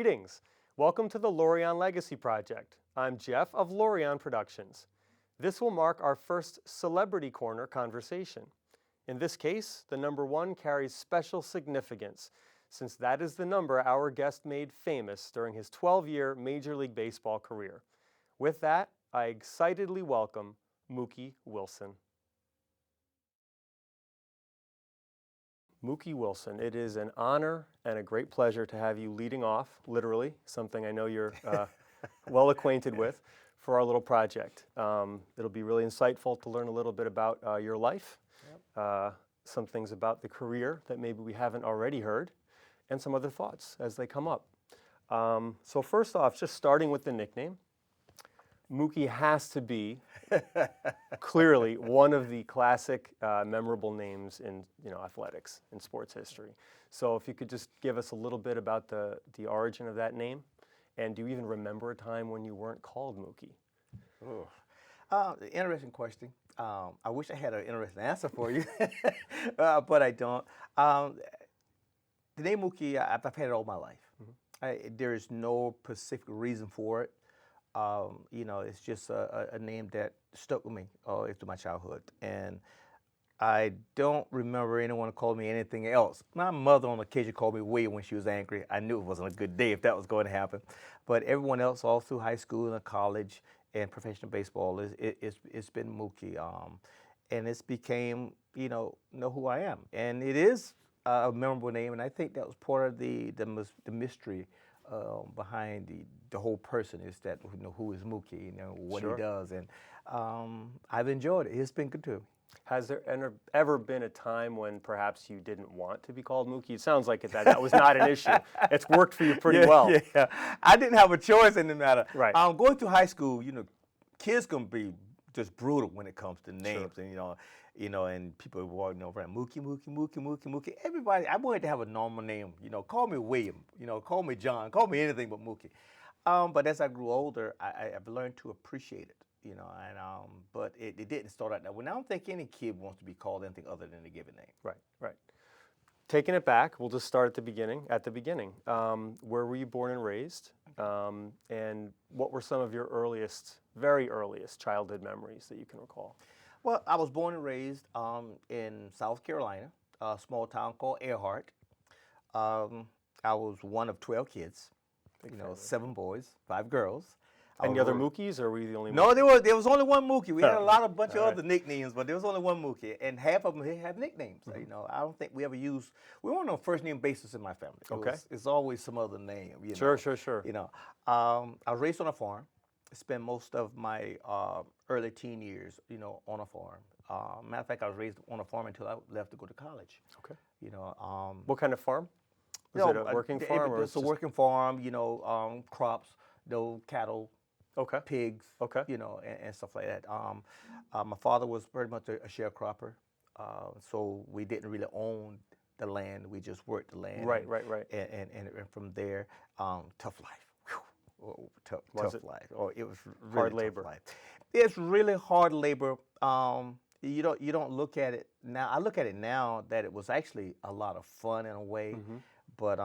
Greetings. Welcome to the Lorion Legacy Project. I'm Jeff of Lorion Productions. This will mark our first Celebrity Corner conversation. In this case, the number 1 carries special significance, since that is the number our guest made famous during his 12-year Major League Baseball career. With that, I excitedly welcome Mookie Wilson. Mookie Wilson, it is an honor and a great pleasure to have you leading off, literally, something I know you're well acquainted with, for our little project. It'll be really insightful to learn a little bit about your life, some things about the career that maybe we haven't already heard, and some other thoughts as they come up. So first off, just starting with the nickname, Mookie has to be clearly one of the classic, memorable names in athletics and sports history. So if you could just give us a little bit about the origin of that name, and do you even remember a time when you weren't called Mookie? Interesting question. I wish I had an interesting answer for you, but I don't. The name Mookie, I've had it all my life. Mm-hmm. There is no specific reason for it. It's just a name that stuck with me through my childhood. And I don't remember anyone calling me anything else. My mother on occasion called me William when she was angry. I knew it wasn't a good day if that was going to happen. But everyone else, all through high school and college and professional baseball, it's been Mookie. And it's became, know who I am. And it is a memorable name, and I think that was part of the mystery behind the whole person, is that who is Mookie, what Sure. he does, and I've enjoyed it. It's been good too. Has there ever been a time when perhaps you didn't want to be called Mookie? It sounds like that was not an issue. It's worked for you pretty well. Yeah, I didn't have a choice in the matter. Right. Going through high school, kids can be just brutal when it comes to names, sure. And and people walking around Mookie. Everybody, I wanted to have a normal name. Call me William. Call me John. Call me anything but Mookie. But as I grew older, I've learned to appreciate it. But it didn't start out that way. I don't think any kid wants to be called anything other than a given name. Right. Taking it back, we'll just start at the beginning. Where were you born and raised? And what were some of your very earliest childhood memories that you can recall? Well, I was born and raised in South Carolina, a small town called Earhart. I was one of 12 kids, 7 boys, 5 girls. Any other Mookies, or were you the only No, Mookie? there was only one Mookie. We had a bunch of other nicknames, but there was only one Mookie, and half of them have nicknames. Mm-hmm. I don't think we weren't on a first name basis in my family. It's always some other name. Sure. I was raised on a farm. I spent most of my early teen years, on a farm. Matter of fact, I was raised on a farm until I left to go to college. Okay. What kind of farm? Was it a working farm? It's a working farm. Crops, cattle. Okay. Pigs, okay. And stuff like that. My father was very much a sharecropper, so we didn't really own the land. We just worked the land. Right. And from there, tough life. Whew. Tough life. It was really hard labor. Life. It's really hard labor. You don't look at it now. I look at it now that it was actually a lot of fun in a way, mm-hmm. But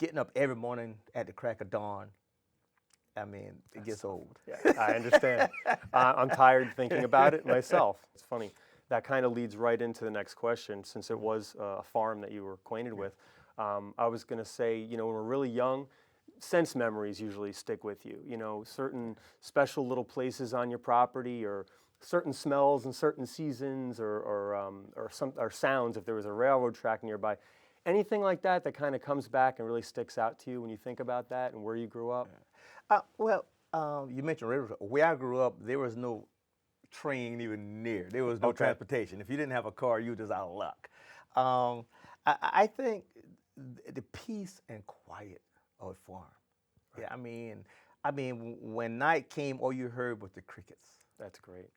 getting up every morning at the crack of dawn. It gets old. Yeah, I understand. I'm tired thinking about it myself. It's funny. That kind of leads right into the next question, since it was a farm that you were acquainted with. I was going to say, when we're really young, sense memories usually stick with you. Certain special little places on your property, or certain smells in certain seasons, or sounds if there was a railroad track nearby. Anything like that kind of comes back and really sticks out to you when you think about that and where you grew up? Yeah. You mentioned railroad. Where I grew up, there was no train even near. There was no transportation. If you didn't have a car, you were just out of luck. I think the peace and quiet of a farm. Right. Yeah, when night came, all you heard was the crickets. That's great.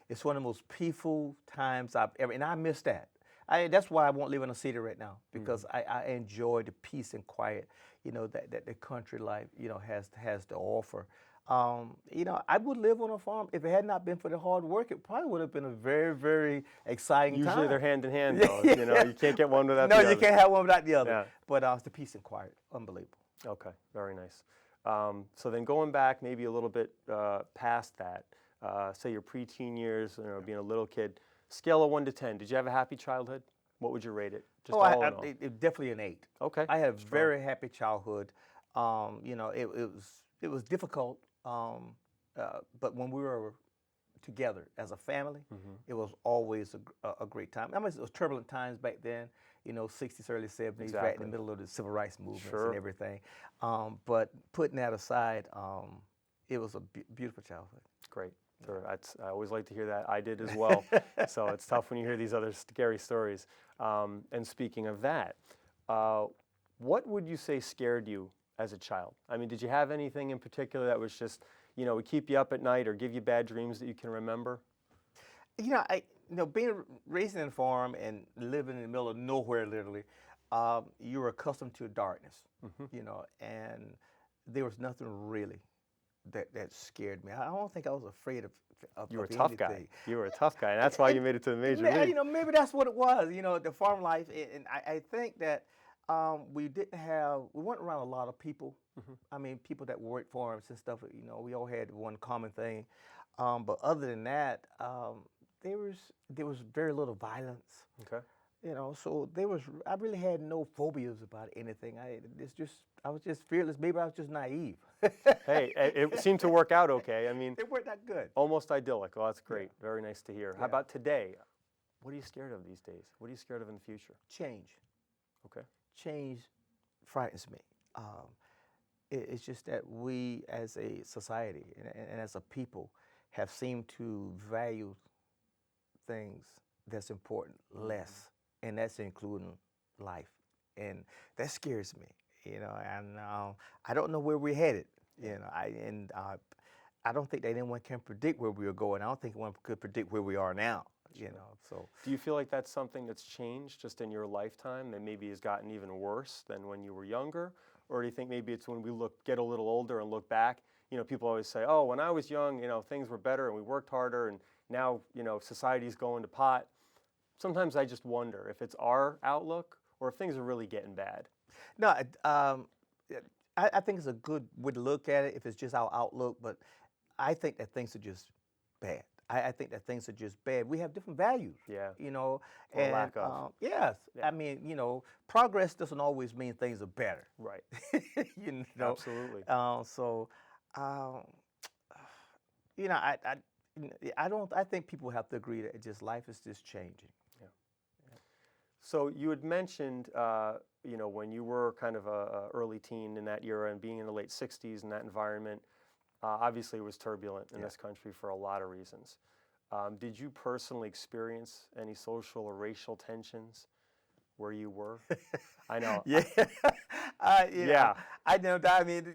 It's one of the most peaceful times I've ever, and I miss that. That's why I won't live in a city right now, because I enjoy the peace and quiet, that the country life, has to offer. I would live on a farm. If it had not been for the hard work, it probably would have been a very, very exciting time. Usually they're hand in hand, though. You can't get one without the other. No, you can't have one without the other. Yeah. But it's the peace and quiet, unbelievable. Okay, very nice. So then going back maybe a little bit past that, say your preteen years, being a little kid, scale of 1 to 10, did you have a happy childhood? What would you rate it? Just Oh, all in all. definitely an 8. Okay, I had a strong. very happy childhood. It was difficult, but when we were together as a family, it was always a great time. I mean, it was turbulent times back then, 60s, early 70s, right in the Exactly. middle of the civil rights movements and Sure. everything. But putting that aside, it was a beautiful childhood. Great. Sure. I always like to hear that. I did as well. So it's tough when you hear these other scary stories. And speaking of that, what would you say scared you as a child? I mean, did you have anything in particular that was just, would keep you up at night or give you bad dreams that you can remember? Being raised in a farm and living in the middle of nowhere, literally, you were accustomed to darkness, and there was nothing really that scared me. I don't think I was afraid You were a of tough guy. anything. You were a tough guy, and that's why you made it to the major league. Maybe that's what it was. The farm life, and I think that we weren't around a lot of people. I mean, people that worked farms and stuff. We all had one common thing, but other than that, there was very little violence. Okay. So I really had no phobias about anything. I was just fearless. Maybe I was just naive. Hey, it seemed to work out okay. I mean, It worked out good. almost idyllic. Well, that's great. Very nice to hear. How Yeah. about today? What are you scared of these days? What are you scared of in the future? Change. Okay. Change frightens me. It's just that we as a society and as a people have seemed to value things that's important less, and that's including life, and that scares me. And I don't know where we're headed. I don't think that anyone can predict where we are going. I don't think anyone could predict where we are now. So Do you feel like that's something that's changed just in your lifetime that maybe has gotten even worse than when you were younger? Or do you think maybe it's when we get a little older and look back, people always say, oh, when I was young, things were better and we worked harder and now, society's going to pot. Sometimes I just wonder if it's our outlook or if things are really getting bad. no, I think it's a good way to look at it if it's just our outlook, but I think that things are just bad. I think that things are just bad. We have different values. Yeah. Or Or lack of. Yes. Yeah. I mean, progress doesn't always mean things are better. Right. you know. Absolutely. So, um, I don't. I think people have to agree that life is just changing. So you had mentioned, when you were kind of a early teen in that era and being in the late 60s in that environment, obviously it was turbulent in this country for a lot of reasons. Did you personally experience any social or racial tensions where you were? I know. Yeah. Yeah. I know. I mean,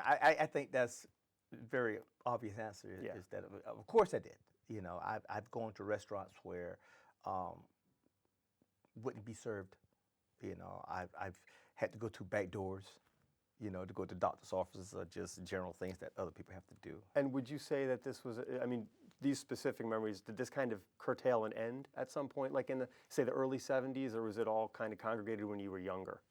I think that's a very obvious answer is that of course I did. I've gone to restaurants where wouldn't be served. I've had to go to back doors, to go to doctor's offices or just general things that other people have to do. And would you say that this was, I mean, these specific memories, did this kind of curtail and end at some point, like in say the early 70s, or was it all kind of congregated when you were younger?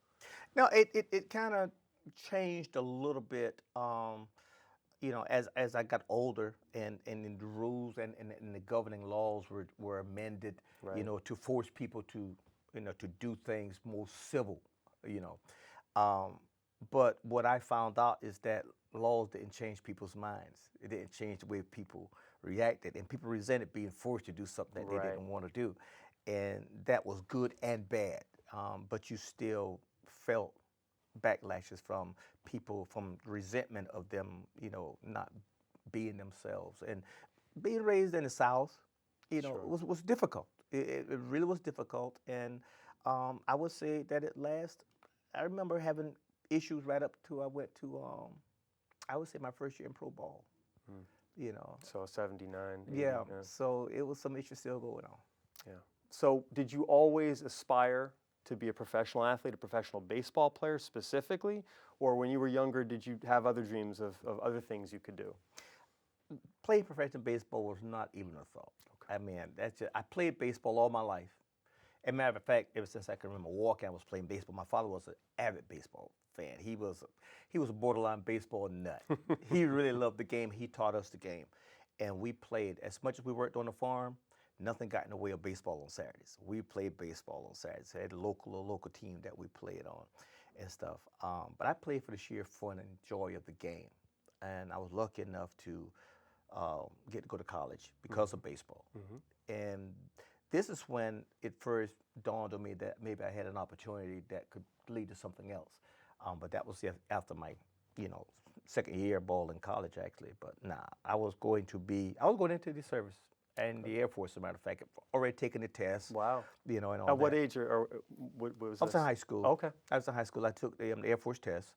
No, it kind of changed a little bit, as I got older and the rules and the governing laws were amended, Right. To force people to, to do things more civil, But what I found out is that laws didn't change people's minds. It didn't change the way people reacted, and people resented being forced to do something that they Right. didn't want to do, and that was good and bad. But you still felt backlashes from people, from resentment of them, not being themselves, and being raised in the South, Sure. was difficult. It really was difficult, and I would say that at last, I remember having issues right up to I went to, I would say my first year in pro ball. So 79. 80, Yeah. So it was some issues still going on. Yeah. So did you always aspire to be a professional athlete, a professional baseball player specifically? Or when you were younger, did you have other dreams of other things you could do? Playing professional baseball was not even a thought. Okay. I mean, I played baseball all my life. As a matter of fact, ever since I can remember walking, I was playing baseball. My father was an avid baseball fan. He was a borderline baseball nut. He really loved the game. He taught us the game, and we played as much as we worked on the farm. Nothing got in the way of baseball on Saturdays. We played baseball on Saturdays. We had a local team that we played on, and stuff. But I played for the sheer fun and joy of the game, and I was lucky enough to get to go to college because of baseball. And this is when it first dawned on me that maybe I had an opportunity that could lead to something else. But that was after my, second year ball in college, actually. But nah, I was going into the service and the Air Force, as a matter of fact. Already taken the test. Wow. And all At what that. age or what was I was this? in high school. Okay. I was in high school. I took the Air Force test,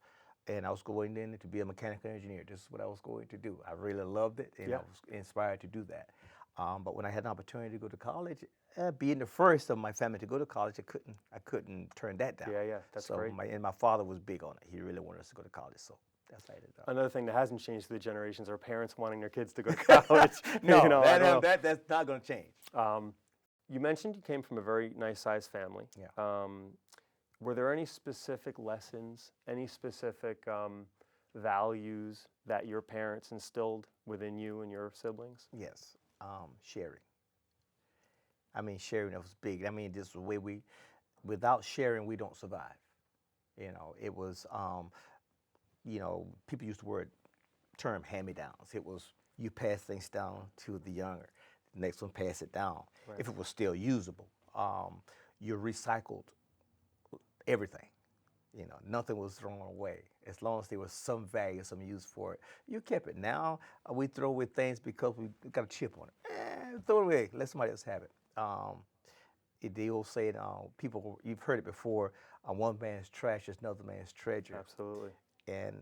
and I was going in to be a mechanical engineer. This is what I was going to do. I really loved it, and I was inspired to do that. But when I had an opportunity to go to college, being the first of my family to go to college, I couldn't turn that down. Yeah, that's great. My father was big on it. He really wanted us to go to college, so that's how I did it. Another thing that hasn't changed through the generations are parents wanting their kids to go to college. No, that's not going to change. You mentioned you came from a very nice-sized family. Yeah. Were there any specific lessons, any specific values that your parents instilled within you and your siblings? Yes. Sharing. I mean, sharing was big. I mean, this is the way without sharing, we don't survive. It was, people use the term hand-me-downs. It was you pass things down to the younger. The next one pass it down. Right. If it was still usable, you recycled everything. Nothing was thrown away. As long as there was some value, some use for it, you kept it. Now we throw away things because we got a chip on it. Throw it away. Let somebody else have it. The old saying, you've heard it before. One man's trash is another man's treasure. Absolutely. And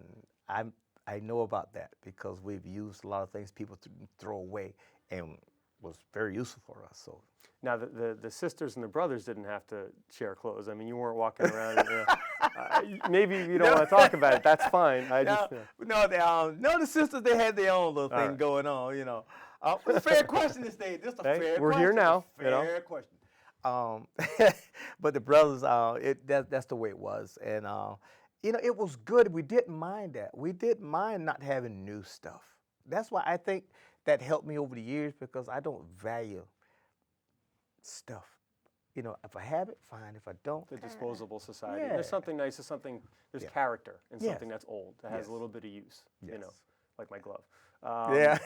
I know about that because we've used a lot of things people throw away and was very useful for us. So. Now, the sisters and the brothers didn't have to share clothes. I mean, you weren't walking around. Maybe you don't want to talk about it. That's fine. The sisters, they had their own little thing going on. It's a fair question this day. This is a fair question. We're here now. Fair question. But the brothers, that's the way it was, and it was good. We didn't mind that. We didn't mind not having new stuff. That's why I think that helped me over the years because I don't value stuff. If I have it, fine. If I don't, The disposable society. Yeah. There's something nice. There's character in Yes. something that's old, that has Yes. a little bit of use, Yes. like my glove. Yeah.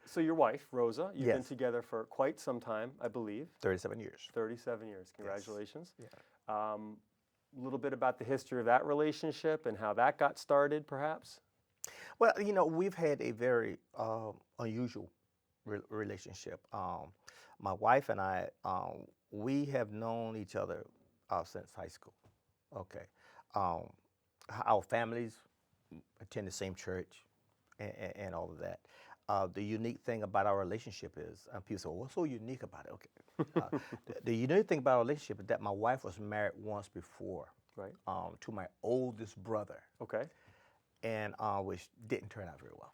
So your wife, Rosa, you've been Yes. together for quite some time, I believe. 37 years. 37 years. Congratulations. Yeah. A little bit about the history of that relationship and how that got started, perhaps? Well, we've had a very unusual relationship. My wife and I, we have known each other since high school. Okay. Our families attend the same church and all of that. The unique thing about our relationship is, people say, well, what's so unique about it? Okay. The unique thing about our relationship is that my wife was married once before, Right. to my oldest brother, Okay. and which didn't turn out very well.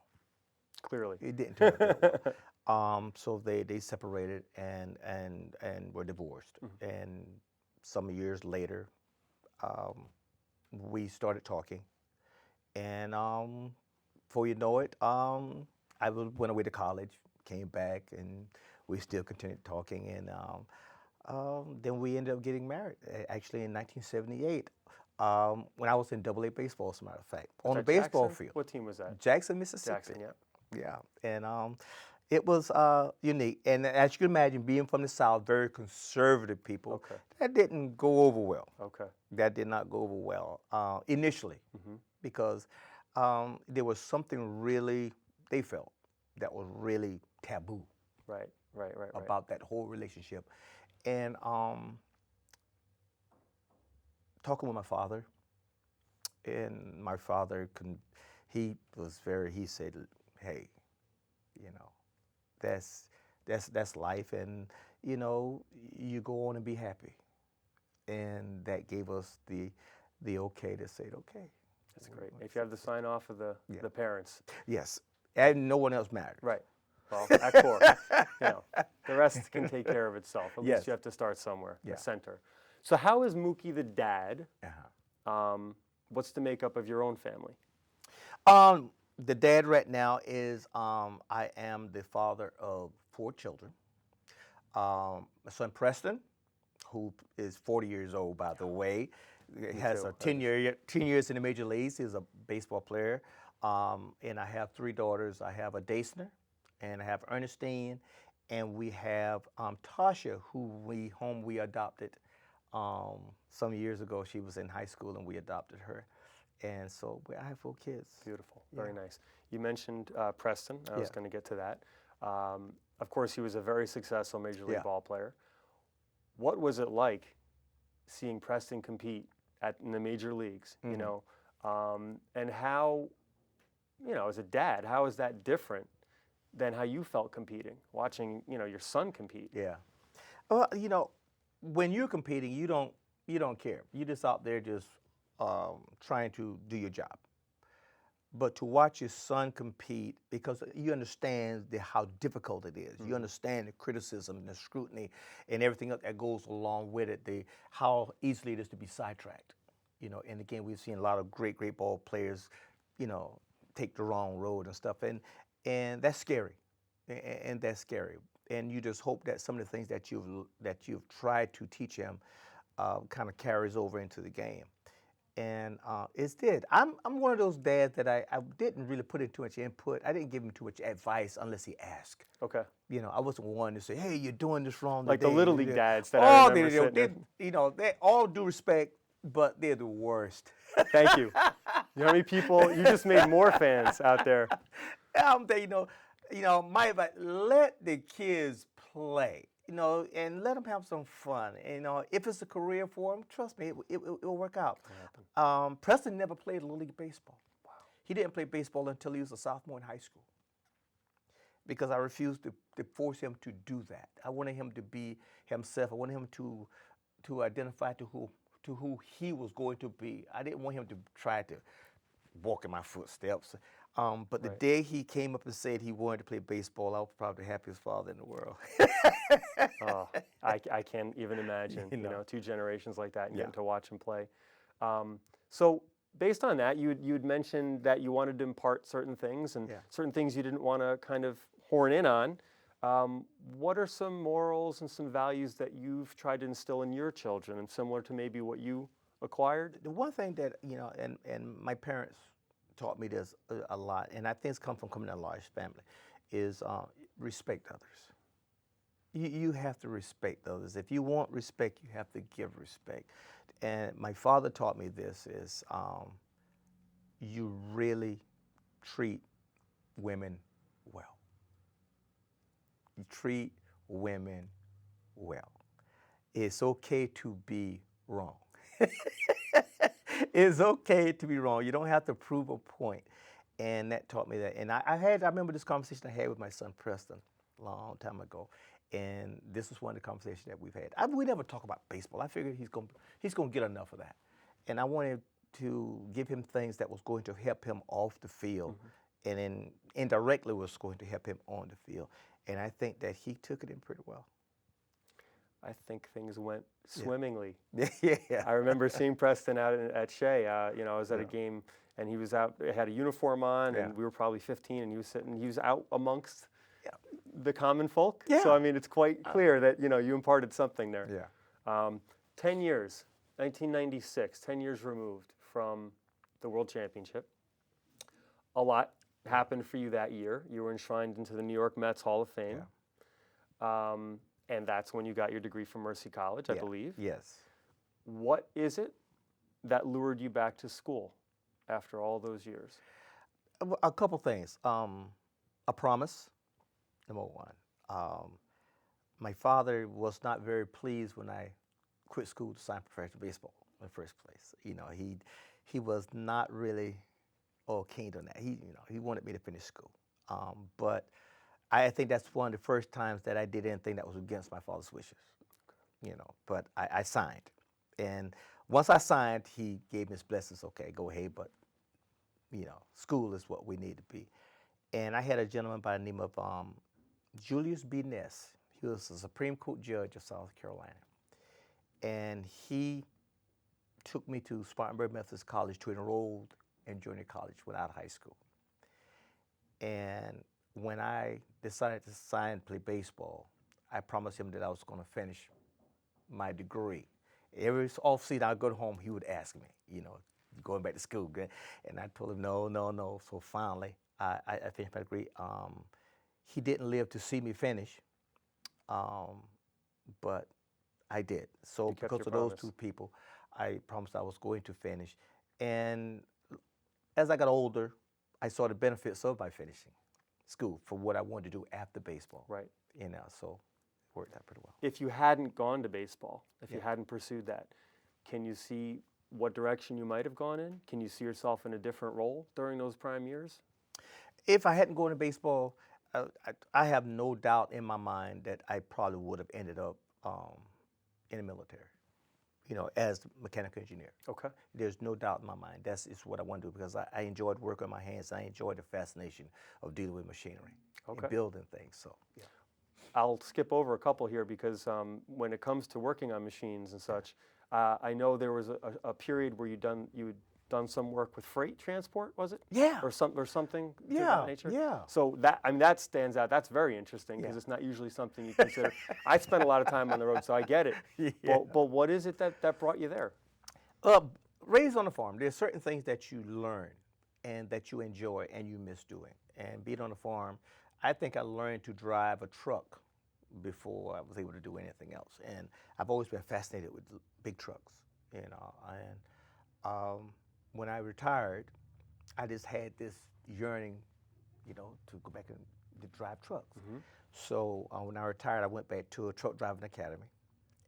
Clearly. It didn't turn out very well. So they separated and were divorced. And some years later, we started talking. And before you know it, I went away to college, came back, and we still continued talking. And then we ended up getting married, actually in 1978, when I was in AA baseball, as a matter of fact, on the baseball Jackson? field. What team was that? Jackson, Mississippi. Jackson, yeah. Yeah, and it was unique. And as you can imagine, being from the South, very conservative people, Okay. that didn't go over well. Okay. That did not go over well initially because there was something really, they felt, that was really taboo Right. about that whole relationship. And talking with my father, and my father, he said, hey, that's life, and you go on and be happy. And that gave us the okay to say, okay. That's great. If you have the sign off of the parents. Yes, and no one else mattered. Right. Well, at core, the rest can take care of itself. At least Yes. you have to start somewhere, Yeah. the center. So how is Mookie the dad what's the makeup of your own family? The dad right now is I am the father of 4 children. My son Preston, who is 40 years old, by the way, has too. a 10 years in the major leagues. He's a baseball player. And I have 3 daughters. I have a Daisner, and I have Ernestine, and we have Tasha, whom we adopted some years ago. She was in high school, and we adopted her. And so I have 4 kids. Beautiful. Yeah. Very nice. You mentioned Preston. I was Yeah. going to get to that. Of course, he was a very successful Major League Yeah. ball player. What was it like seeing Preston compete in the major leagues, you know, and how, you know, as a dad, how is that different than how you felt competing, watching, you know, your son compete? Yeah. Well, you know, when you're competing, you don't care. You're just out there just trying to do your job. But to watch your son compete, because you understand how difficult it is. You understand the criticism and the scrutiny and everything else that goes along with it, how easily it is to be sidetracked. You know, and again, we've seen a lot of great ball players, you know, take the wrong road and stuff. And that's scary. And that's scary. And you just hope that some of the things that you've tried to teach him kind of carries over into the game. And it did. I'm one of those dads that I didn't really put in too much input. I didn't give him too much advice unless he asked. Okay. You know, I wasn't one to say, "Hey, you're doing this wrong." Like today. the Little League dads that I remember sitting in. You know, they all due respect, but they're the worst. Thank you. You know how many people, you just made more fans out there. You know, my advice: let the kids play. You know, and let them have some fun. And, you know, if it's a career for them, trust me, it'll work out. Preston never played Little League baseball. Wow. He didn't play baseball until he was a sophomore in high school, because I refused to force him to do that. I wanted him to be himself. I wanted him to identify to who he was going to be. I didn't want him to try to walk in my footsteps. But the day he came up and said he wanted to play baseball, I was probably the happiest father in the world. Oh, I can't even imagine, you know, 2 generations like that and getting to watch him play. So based on that, you'd mentioned that you wanted to impart certain things and certain things you didn't want to kind of horn in on. What are some morals and some values that you've tried to instill in your children, and similar to maybe what you acquired? The one thing that, you know, and my parents taught me this a lot, and I think it's come from coming in a large family, is respect others. You have to respect others. If you want respect, you have to give respect. And my father taught me this is you really treat women well. You treat women well. It's okay to be wrong. It's okay to be wrong. You don't have to prove a point. And that taught me that. And I remember this conversation I had with my son Preston a long time ago. And this was one of the conversations that we've had. We never talk about baseball. I figured he's gonna get enough of that. And I wanted to give him things that was going to help him off the field, and then indirectly was going to help him on the field. And I think that he took it in pretty well. I think things went swimmingly. Yeah. I remember seeing Preston out at Shea. You know, I was at a game, and he was out, had a uniform on, and we were probably 15, and he was out amongst the common folk. Yeah. So, I mean, it's quite clear that, you know, you imparted something there. Yeah. 10 years, 1996, 10 years removed from the World Championship. A lot happened for you that year. You were enshrined into the New York Mets Hall of Fame. Yeah. And that's when you got your degree from Mercy College, I believe. Yes. What is it that lured you back to school after all those years? A couple things. A promise, number one. My father was not very pleased when I quit school to sign professional baseball in the first place. You know, he was not really keen on that. He wanted me to finish school. But I think that's one of the first times that I did anything that was against my father's wishes. You know, but I signed. And once I signed, he gave me his blessings. Okay, go ahead, but, you know, school is what we need to be. And I had a gentleman by the name of Julius B. Ness. He was a Supreme Court judge of South Carolina. And he took me to Spartanburg Methodist College to enroll in junior college without high school. And when I decided to sign play baseball, I promised him that I was going to finish my degree. Every off season I'd go home, he would ask me, going back to school, and I told him no, no, no. So finally, I finished my degree. He didn't live to see me finish, but I did. So You kept because your of those promise. two people, I promised I was going to finish. And as I got older, I saw the benefits of my finishing school for what I wanted to do after baseball. Right. So it worked out pretty well. If you hadn't gone to baseball, if you Yeah. hadn't pursued that, can you see what direction you might have gone in? Can you see yourself in a different role during those prime years? If I hadn't gone to baseball, I have no doubt in my mind that I probably would have ended up in the military, as a mechanical engineer. Okay. There's no doubt in my mind. That's is what I want to do because I enjoyed working on my hands. I enjoyed the fascination of dealing with machinery Okay. and building things. So, yeah. I'll skip over a couple here because when it comes to working on machines and such, I know there was a period where you'd done some work with freight transport, was it? Yeah. Or something to Yeah, that nature? yeah. So that stands out. That's very interesting because Yeah. it's not usually something you consider. I spent a lot of time on the road, so I get it. Yeah. But what is it that brought you there? Raised on a farm, there's certain things that you learn and that you enjoy and you miss doing. And being on a farm, I think I learned to drive a truck before I was able to do anything else. And I've always been fascinated with big trucks, And when I retired, I just had this yearning, to go back and to drive trucks. Mm-hmm. So when I retired, I went back to a truck driving academy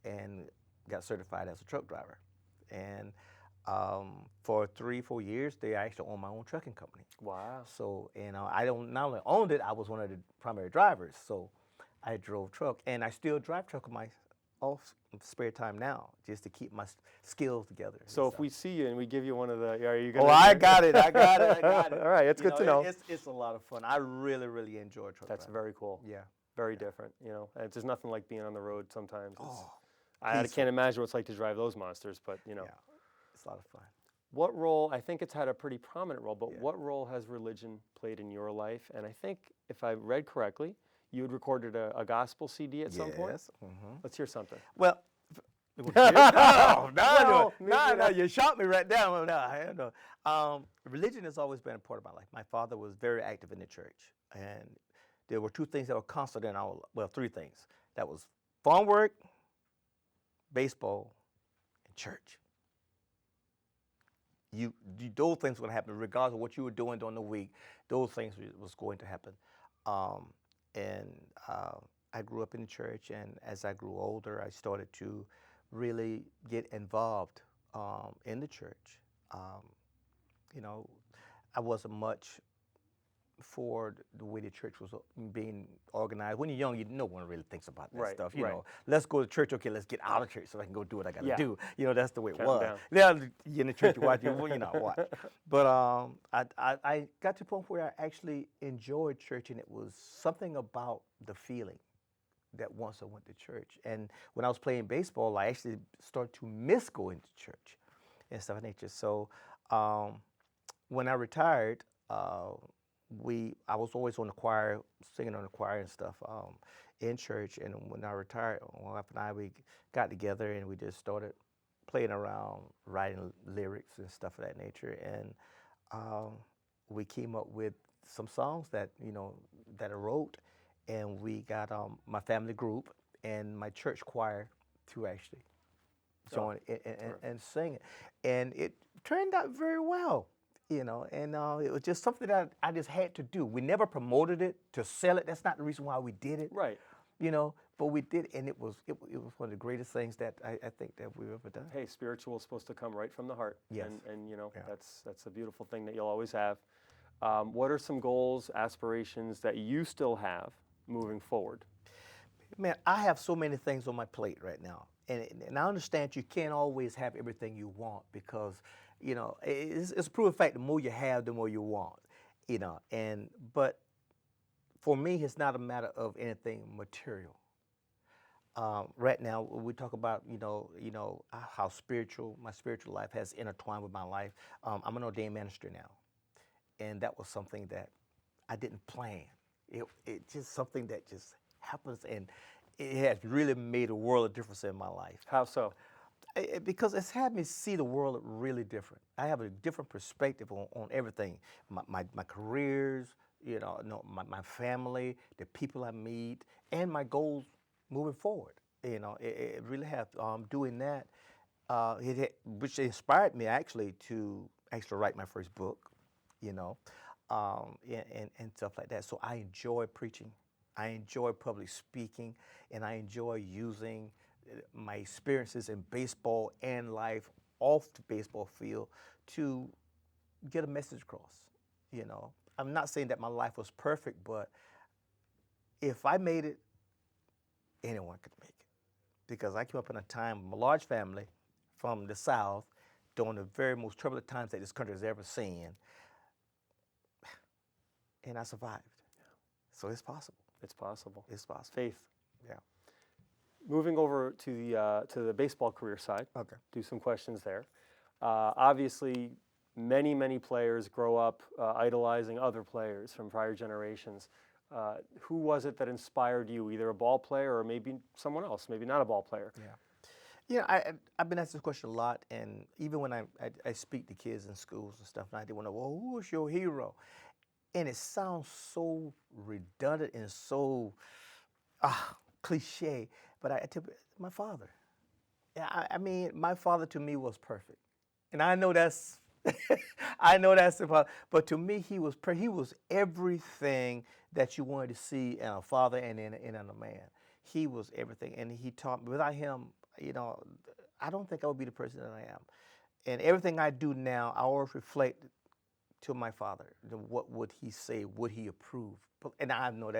and got certified as a truck driver. And for 3-4 years, I actually owned my own trucking company. Wow. So, I not only owned it, I was one of the primary drivers. So I drove truck, and I still drive truck in my off spare time now, just to keep my skills together. So if we see you and we give you one of the, are you Oh, gonna? I got it. I got it. All right, it's good to know. It's a lot of fun. I really, really enjoy truck That's driving. very cool. Yeah. Very different, and there's nothing like being on the road sometimes. I peaceful. can't imagine what it's like to drive those monsters, but Yeah, it's a lot of fun. What role, I think it's had a pretty prominent role, but Yeah. what role has religion played in your life? And I think, if I read correctly, you had recorded a gospel CD at some point? Yes. Mm-hmm. Let's hear something. Well, no, you shot me right down. No. Religion has always been a part of my life. My father was very active in the church, and there were 2 things that were constant in our, 3 things. That was farm work, baseball, and church. Those things were going to happen regardless of what you were doing during the week. Those things was going to happen. I grew up in the church, and as I grew older, I started to really get involved in the church. I wasn't much for the way the church was being organized. When you're young, no one really thinks about that stuff. Let's go to church. Okay, let's get out of church so I can go do what I got to do. That's the way it was. Yeah, you in the church, you watch. Watch. But I got to the point where I actually enjoyed church, and it was something about the feeling that once I went to church. And when I was playing baseball, I actually started to miss going to church and stuff of that nature. So when I retired, I was always on the choir, singing on the choir and stuff in church. And when I retired, my wife and I, we got together and we just started playing around, writing lyrics and stuff of that nature. And we came up with some songs that I wrote, and we got my family group and my church choir to actually join and sing it. And it turned out very well. And it was just something that I just had to do. We never promoted it to sell it. That's not the reason why we did it. Right. But we did, and it was one of the greatest things that I think that we've ever done. Hey, spiritual is supposed to come right from the heart. Yes. And that's a beautiful thing that you'll always have. What are some goals, aspirations that you still have moving forward? Man, I have so many things on my plate right now. And I understand you can't always have everything you want because, it's a proven fact, the more you have, the more you want, but for me, it's not a matter of anything material. Right now, we talk about how my spiritual life has intertwined with my life. I'm an ordained minister now, and that was something that I didn't plan. It just something that just happens, and it has really made a world of difference in my life. How so? Because it's had me see the world really different. I have a different perspective on everything, my careers, no, my family, the people I meet, and my goals moving forward. It really have doing that, which inspired me actually to write my first book, and stuff like that. So I enjoy preaching, I enjoy public speaking, and I enjoy using my experiences in baseball and life off the baseball field to get a message across. I'm not saying that my life was perfect, but if I made it, anyone could make it. Because I came up in a time of a large family from the South during the very most turbulent times that this country has ever seen, and I survived. So it's possible. It's possible. It's possible. Faith. Yeah. Moving over to the baseball career side. Okay. Do some questions there. Obviously, many players grow up idolizing other players from prior generations. Who was it that inspired you, either a ball player or maybe someone else, maybe not a ball player? I've been asked this question a lot, and even when I speak to kids in schools and stuff, and I want to, well, who was your hero? And it sounds so redundant and so cliche, but I tell you, my father. Yeah, I mean, my father to me was perfect, and I know that's, I know that's the problem. But to me, he was everything that you wanted to see in a father and in a man. He was everything, and he taught me. Without him, I don't think I would be the person that I am. And everything I do now, I always reflect to my father. What would he say? Would he approve? And I know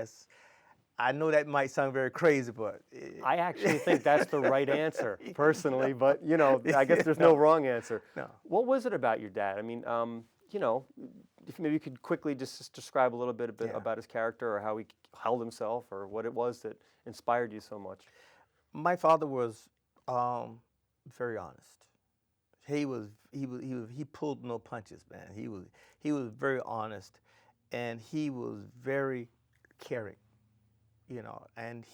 that might sound very crazy, but I actually think that's the right answer, personally. But I guess there's no wrong answer. No. What was it about your dad? I mean, if maybe you could quickly just describe a little bit about his character, or how he held himself, or what it was that inspired you so much. My father was very honest. He pulled no punches, man. He was very honest, and he was very caring. And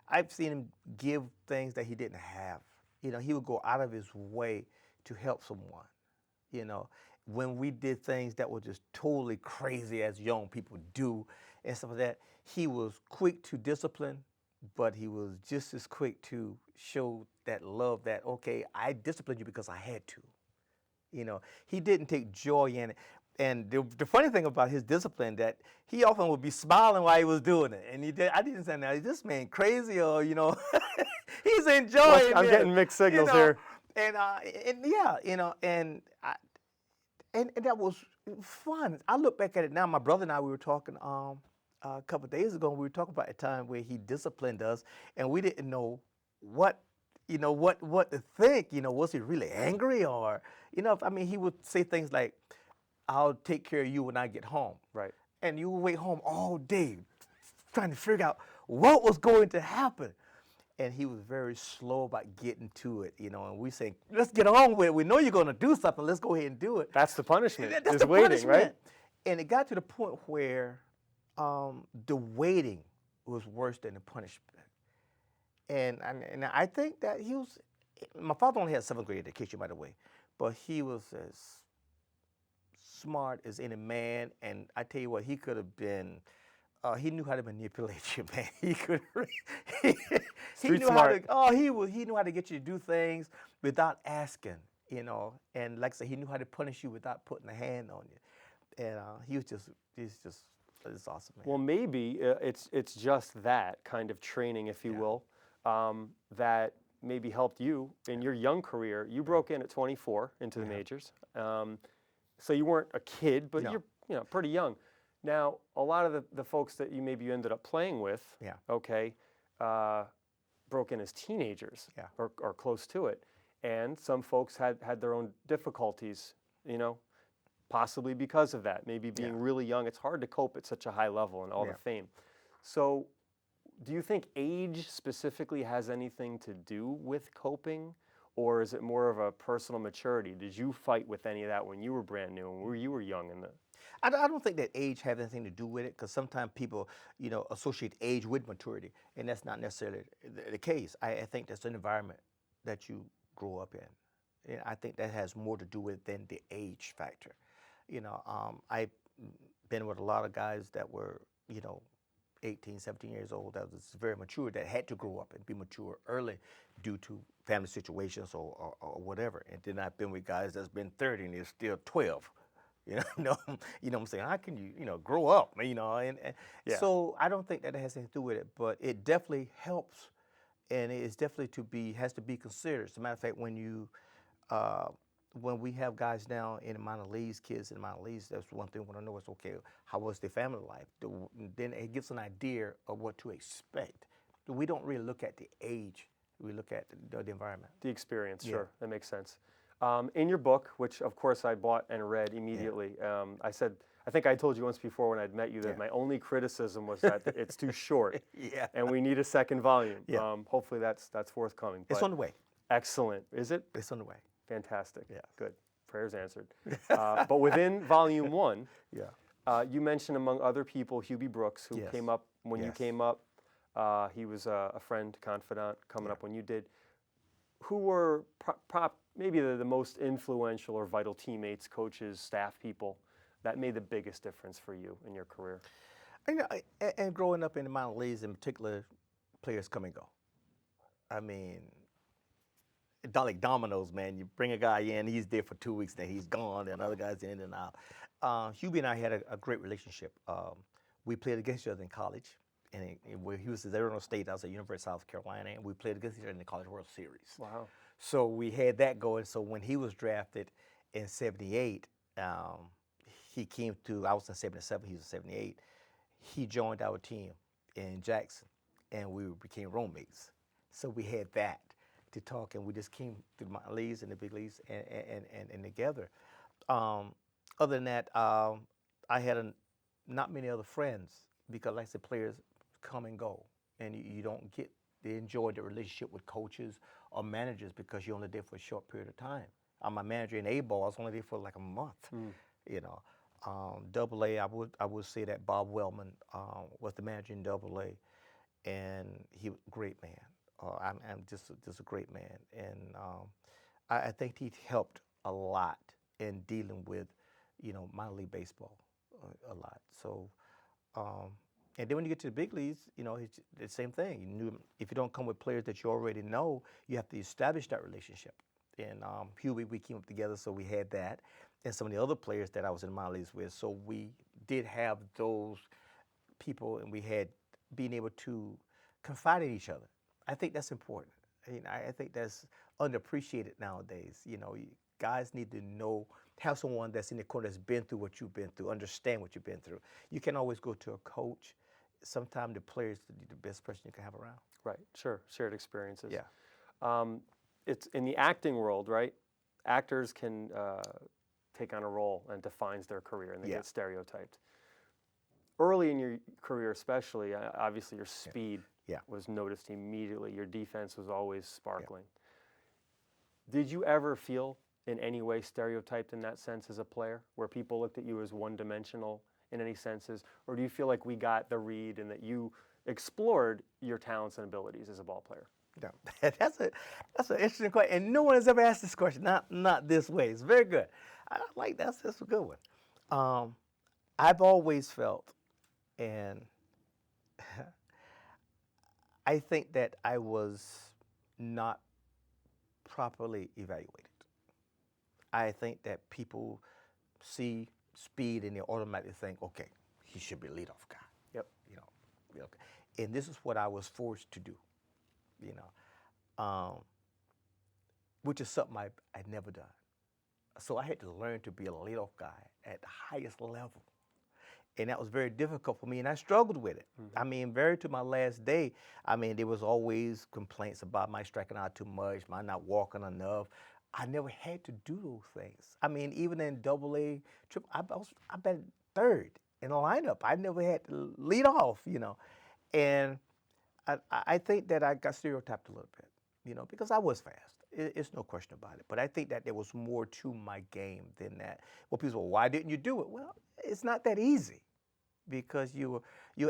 I've seen him give things that he didn't have. He would go out of his way to help someone. When we did things that were just totally crazy as young people do and stuff like that, he was quick to discipline, but he was just as quick to show that love that, okay, I disciplined you because I had to. He didn't take joy in it. And the funny thing about his discipline, that he often would be smiling while he was doing it. And I didn't say, now, is this man crazy, or, he's enjoying it. I'm getting mixed signals here. And and that was fun. I look back at it now. My brother and I, we were talking a couple of days ago. We were talking about a time where he disciplined us, and we didn't know what to think. Was he really angry, or he would say things like, "I'll take care of you when I get home." Right. And you would wait home all day trying to figure out what was going to happen. And he was very slow about getting to it, and we say, let's get on with it. We know you're going to do something. Let's go ahead and do it. That's the punishment. That's the waiting, punishment. right? And it got to the point where the waiting was worse than the punishment. And I think that my father only had 7th grade education, by the way, but he was as smart as any man. And I tell you what, he could have been. He knew how to manipulate you, man. He could. He knew smart. He knew how to get you to do things without asking, And like I said, he knew how to punish you without putting a hand on you. And he's just awesome, man. Well, maybe it's just that kind of training, if you will, that maybe helped you in your young career. You broke in at 24 into the majors, so you weren't a kid, but you're pretty young. Now, a lot of the folks that you ended up playing with, broke in as teenagers, or close to it, and some folks had their own difficulties, possibly because of that. Maybe being really young, it's hard to cope at such a high level and all the fame. So, do you think age specifically has anything to do with coping, or is it more of a personal maturity? Did you fight with any of that when you were brand new and you were young in the? I don't think that age has anything to do with it because sometimes people, associate age with maturity, and that's not necessarily the case. I think that's an environment that you grow up in. And I think that has more to do with it than the age factor. I've been with a lot of guys that were, 18, 17 years old that was very mature that had to grow up and be mature early due to family situations or whatever. And then I've been with guys that's been 30 and they're still 12. What I'm saying? How can you, grow up, and Yeah. so I don't think that it has anything to do with it, but it definitely helps, and it's definitely has to be considered. As a matter of fact, when we have guys now in the minor leagues, kids in the minor leagues, that's one thing we want to know is, okay, how was their family life? Then it gives an idea of what to expect. We don't really look at the age. We look at the environment. The experience, Yeah. sure, that makes sense. In your book, which of course I bought and read immediately, I think I told you once before when I'd met you that Yeah. my only criticism was that it's too short, Yeah. and we need a second volume. Yeah. Hopefully that's forthcoming. It's but on the way. excellent, is it? It's on the way. Fantastic. Yes. Good. Prayers answered. But within volume 1, Yeah. you mentioned among other people Hubie Brooks, who Yes. came up when you Yes. came up. He was a friend, confidant coming Yeah. up when you did. Who were maybe the most influential or vital teammates, coaches, staff people that made the biggest difference for you in your career? And growing up in the minor leagues, in particular, players come and go. I mean, like dominoes, man. You bring a guy in, he's there for 2 weeks, then he's gone, and other guys in and out. Hubie and I had a great relationship. We played against each other in college, and where he was at Arizona State, I was at University of South Carolina, and we played against each other in the College World Series. Wow. So we had that going. So when he was drafted in '78, he came to. I was in '77. He was in '78. He joined our team in Jackson, and we became roommates. So we had that to talk, and we just came through my leagues and the big leagues and together. Other than that, I had not many other friends because, like I said, players come and go, and you don't get to enjoy the relationship with coaches or managers because you're only there for a short period of time. I'm a manager in A-ball. I was only there for like a month. Double A, I would say that Bob Wellman was the manager in Double A, and he was a great man. I'm just a great man, and I think he helped a lot in dealing with, minor league baseball a lot. So, and then when you get to the big leagues, it's the same thing. If you don't come with players that you already know, you have to establish that relationship. And Huey, we came up together, so we had that, and some of the other players that I was in minor leagues with. So we did have those people, and we had being able to confide in each other. I think that's important. I think that's underappreciated nowadays. Guys need to have someone that's in the corner that's been through what you've been through, understand what you've been through. You can always go to a coach. Sometimes the player is the best person you can have around. Right, sure, shared experiences. Yeah. It's in the acting world, right? Actors can take on a role and it defines their career, and they Yeah. get stereotyped. Early in your career especially, obviously your speed Yeah. was noticed immediately. Your defense was always sparkling. Did you ever feel in any way stereotyped in that sense as a player, where people looked at you as one-dimensional in any senses? Or do you feel like we got the read and that you explored your talents and abilities as a ball player? Yeah. That's an interesting question, and no one has ever asked this question. Not this way. It's very good. I like that's a good one. I've always felt, and I think that I was not properly evaluated. I think that people see speed and they automatically think, okay, he should be a leadoff guy. Yep. Okay. And this is what I was forced to do, which is something I'd never done. So I had to learn to be a leadoff guy at the highest level. And that was very difficult for me, and I struggled with it. Mm-hmm. I mean, very to my last day, there was always complaints about my striking out too much, my not walking enough. I never had to do those things. Even in Double A, Triple, I batted third in the lineup. I never had to lead off, And I think that I got stereotyped a little bit, because I was fast. It's no question about it. But I think that there was more to my game than that. Well, people say, well, why didn't you do it? Well, it's not that easy because you're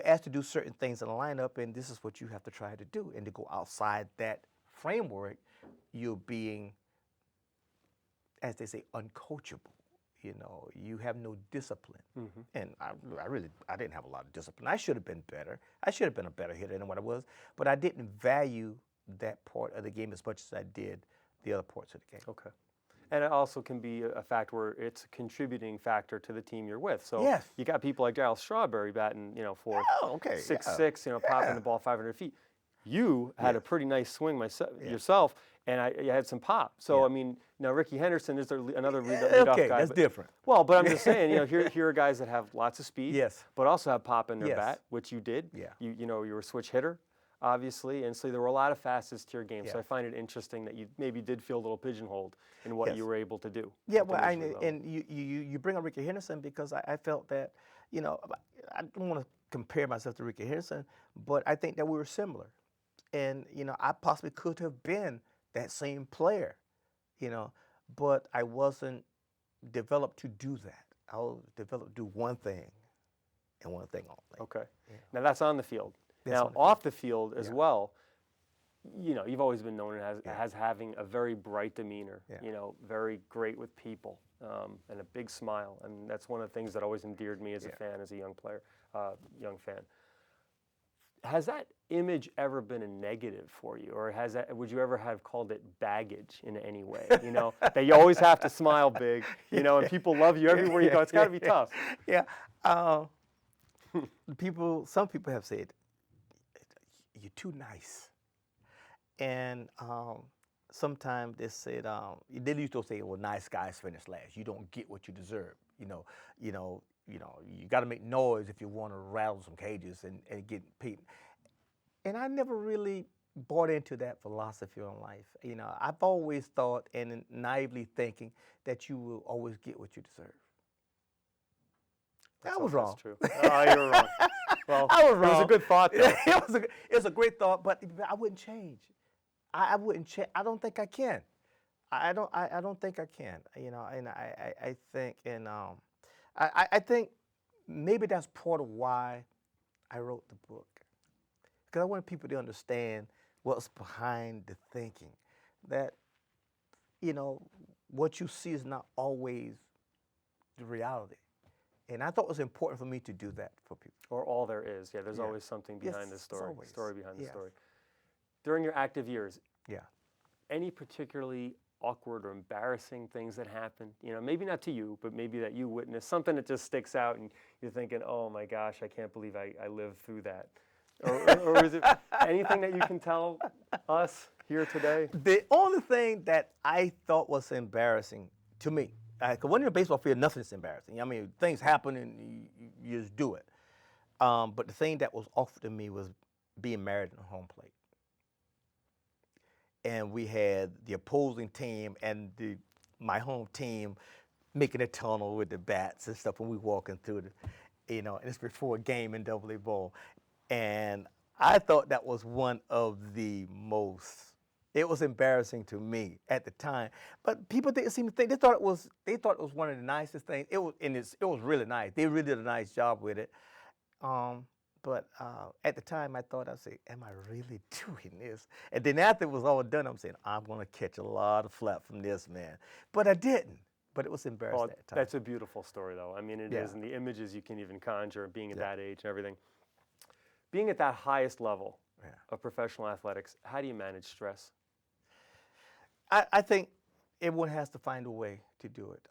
asked to do certain things in a lineup, and this is what you have to try to do. And to go outside that framework, you're being, as they say, uncoachable. You have no discipline. And I didn't have a lot of discipline. I should have been better. I should have been a better hitter than what I was, but I didn't value that part of the game as much as I did the other parts of the game. Okay. And it also can be a factor where it's a contributing factor to the team you're with. So Yes. you got people like Darryl Strawberry batting, fourth, Oh, okay. 6'6", popping the ball 500 feet. You had a pretty nice swing yourself, and you had some pop. So, I mean, now Ricky Henderson is another leadoff Okay, guy. that's different. Well, but I'm just saying, here are guys that have lots of speed, Yes. but also have pop in their Yes. bat, which you did. Yeah. You were a switch hitter, obviously, and so there were a lot of facets to your game. So Yeah. I find it interesting that you maybe did feel a little pigeonholed in what Yes. you were able to do. Yeah, at the well, major league level. and you bring up Ricky Henderson because I felt that, I don't want to compare myself to Ricky Henderson, but I think that we were similar. And, I possibly could have been that same player, but I wasn't developed to do that. I was developed to do one thing and one thing only. Okay. Now that's on the field. That's Now on the off the field as Yeah. well, you've always been known as having a very bright demeanor, Yeah. very great with people, and a big smile. And that's one of the things that always endeared me as a fan, as a young player, young fan. Has that image ever been a negative for you, or would you ever have called it baggage in any way? That you always have to smile big, and people love you everywhere you go. It's got to be tough. Yeah. Some people have said, you're too nice. And sometimes they said, they used to say, well, nice guys finish last. You don't get what you deserve. You got to make noise if you want to rattle some cages and get paid. And I never really bought into that philosophy in life. I've always thought and naively thinking that you will always get what you deserve. I was wrong. That's true. Oh, you were wrong. Well, I was wrong. It was a good thought, though. It was a great thought, but I wouldn't change. I wouldn't change. I don't think I can. I don't think I can. And I think I think maybe that's part of why I wrote the book, because I wanted people to understand what's behind the thinking. That what you see is not always the reality. And I thought it was important for me to do that for people. Or all there is. Yeah, there's always something behind the story. Story behind the story. During your active years, any particularly awkward or embarrassing things that happened? Maybe not to you, but maybe that you witnessed, something that just sticks out and you're thinking, oh my gosh, I can't believe I lived through that. Or is it anything that you can tell us here today? The only thing that I thought was embarrassing to me, because when you're in a baseball field, nothing's embarrassing. I mean, things happen and you just do it. But the thing that was awful to me was being married in a home plate. And we had the opposing team and my home team making a tunnel with the bats and stuff when we walking through and it's before a game in AA Bowl. And I thought that was one of the most, it was embarrassing to me at the time. But people didn't seem to think, they thought it was one of the nicest things. It was really nice. They really did a nice job with it. But at the time, I thought, I said, am I really doing this? And then after it was all done, I'm saying, I'm going to catch a lot of flak from this, man. But I didn't. But it was embarrassing at the time. That's a beautiful story, though. I mean, it is, and the images you can even conjure, being at that age and everything. Being at that highest level of professional athletics, how do you manage stress? I think everyone has to find a way to do it.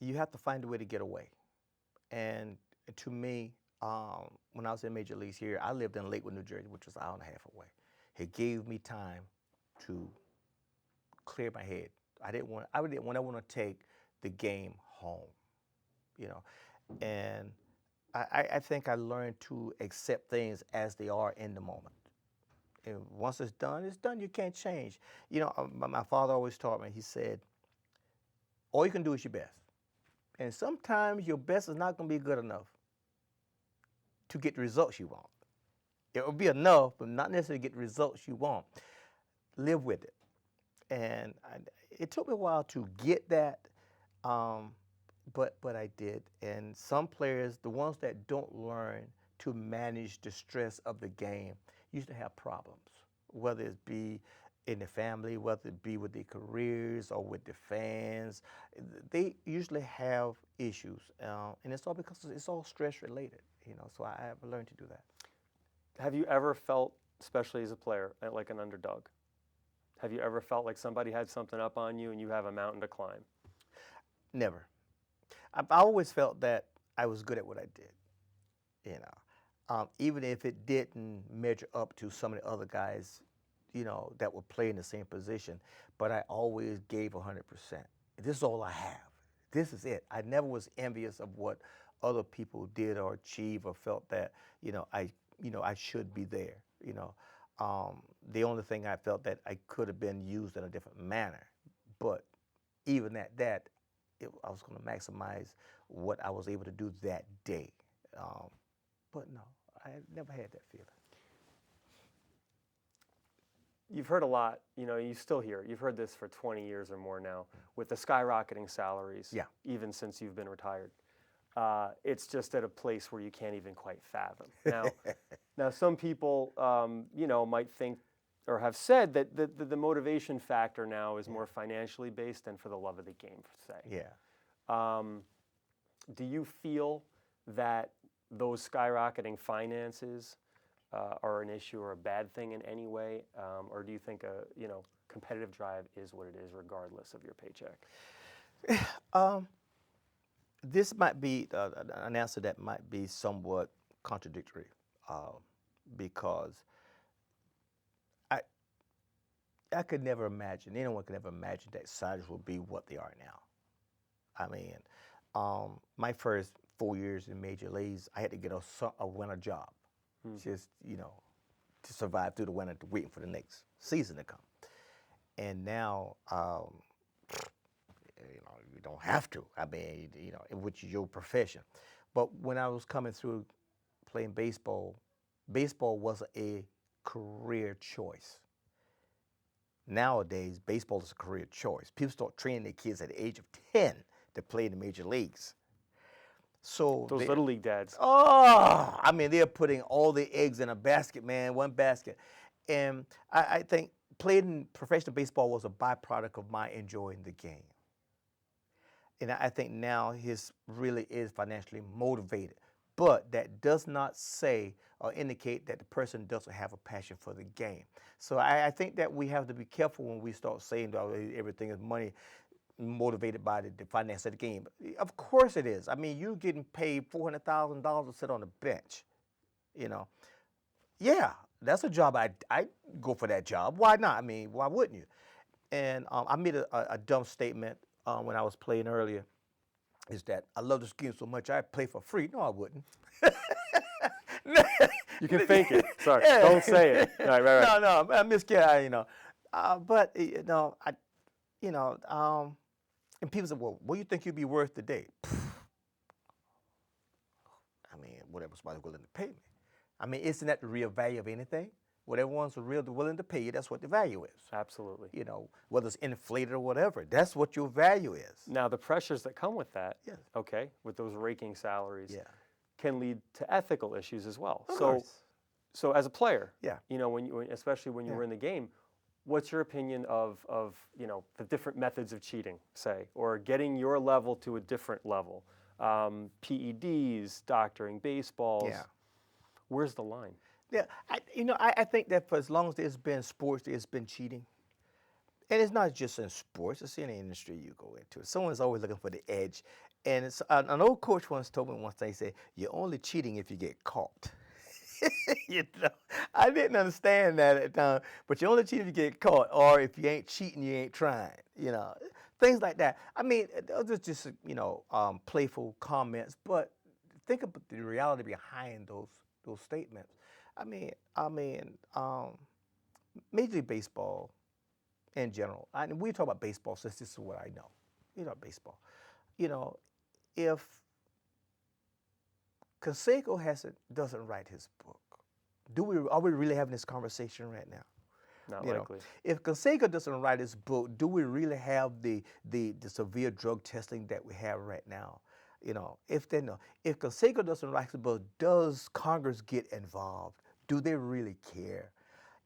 You have to find a way to get away. And to me, when I was in Major Leagues here, I lived in Lakewood, New Jersey, which was an hour and a half away. It gave me time to clear my head. I didn't want to take the game home, And I think I learned to accept things as they are in the moment. And once it's done, it's done. You can't change. My father always taught me, he said, all you can do is your best. And sometimes your best is not going to be good enough to get the results you want. It will be enough, but not necessarily get the results you want. Live with it. And it took me a while to get that, um, but I did. And some players, the ones that don't learn to manage the stress of the game, usually have problems, whether it be in the family, whether it be with their careers or with the fans. They usually have issues, and it's all because it's all stress related. So I have learned to do that. Have you ever felt, especially as a player, like an underdog? Have you ever felt like somebody had something up on you and you have a mountain to climb? Never. I always felt that I was good at what I did. Even if it didn't measure up to some of the other guys, that were playing the same position, but I always gave 100%. This is all I have. This is it. I never was envious of what other people did or achieved or felt that, I should be there. The only thing I felt that I could have been used in a different manner, but even at that, I was going to maximize what I was able to do that day. But no, I never had that feeling. You've heard a lot, you still hear it. You've heard this for 20 years or more now with the skyrocketing salaries, Yeah. even since you've been retired. It's just at a place where you can't even quite fathom. Now some people, might think or have said that the motivation factor now is more financially based than for the love of the game, say. Yeah. Do you feel that those skyrocketing finances are an issue or a bad thing in any way, or do you think competitive drive is what it is regardless of your paycheck? This might be an answer that might be somewhat contradictory, because I could never imagine, anyone could never imagine that salaries will be what they are now. I mean, my first 4 years in Major Leagues, I had to get a winter job, just, to survive through the winter, waiting for the next season to come. And now, you don't have to. I mean, which is your profession. But when I was coming through playing baseball, baseball wasn't a career choice. Nowadays, baseball is a career choice. People start training their kids at the age of 10 to play in the major leagues. So Those little league dads. I mean, they're putting all their eggs in a basket, man, one basket. And I think playing professional baseball was a byproduct of my enjoying the game. And I think now his really is financially motivated. But that does not say or indicate that the person doesn't have a passion for the game. So I think that we have to be careful when we start saying that everything is money motivated by the finance of the game. Of course it is. I mean, you're getting paid $400,000 to sit on the bench. Yeah, that's a job. I'd go for that job. Why not? I mean, why wouldn't you? And I made a dumb statement when I was playing earlier, is that I love this game so much I'd play for free. No, I wouldn't. You can fake it. Sorry, don't say it. Right. No, I miscarry, but and people say, well, what do you think you'd be worth today? I mean, whatever somebody's willing to pay me. I mean, isn't that the real value of anything? Whatever one's willing to pay you, that's what the value is. Absolutely. Whether it's inflated or whatever, that's what your value is. Now, the pressures that come with that, Yes. okay, with those raking salaries, Yeah. can lead to ethical issues as well. Of course. So as a player, Yeah. especially when you were in the game, what's your opinion of the different methods of cheating, say, or getting your level to a different level? PEDs, doctoring baseballs. Yeah. Where's the line? Yeah, I think that for as long as there's been sports, there's been cheating. And it's not just in sports, it's in any industry you go into. Someone's always looking for the edge. And it's, an old coach once told me once, they said, you're only cheating if you get caught. I didn't understand that at the time, but you're only cheating if you get caught, or if you ain't cheating, you ain't trying, things like that. I mean, those are just, playful comments, but think about the reality behind those statements. I mean, Major League Baseball in general, and we talk about baseball since this is what I know. Baseball. If Canseco doesn't write his book, Are we really having this conversation right now? Not You know, likely. if Canseco doesn't write his book, do we really have the severe drug testing that we have right now? You know, if they know, if Canseco doesn't write his book, does Congress get involved? Do they really care?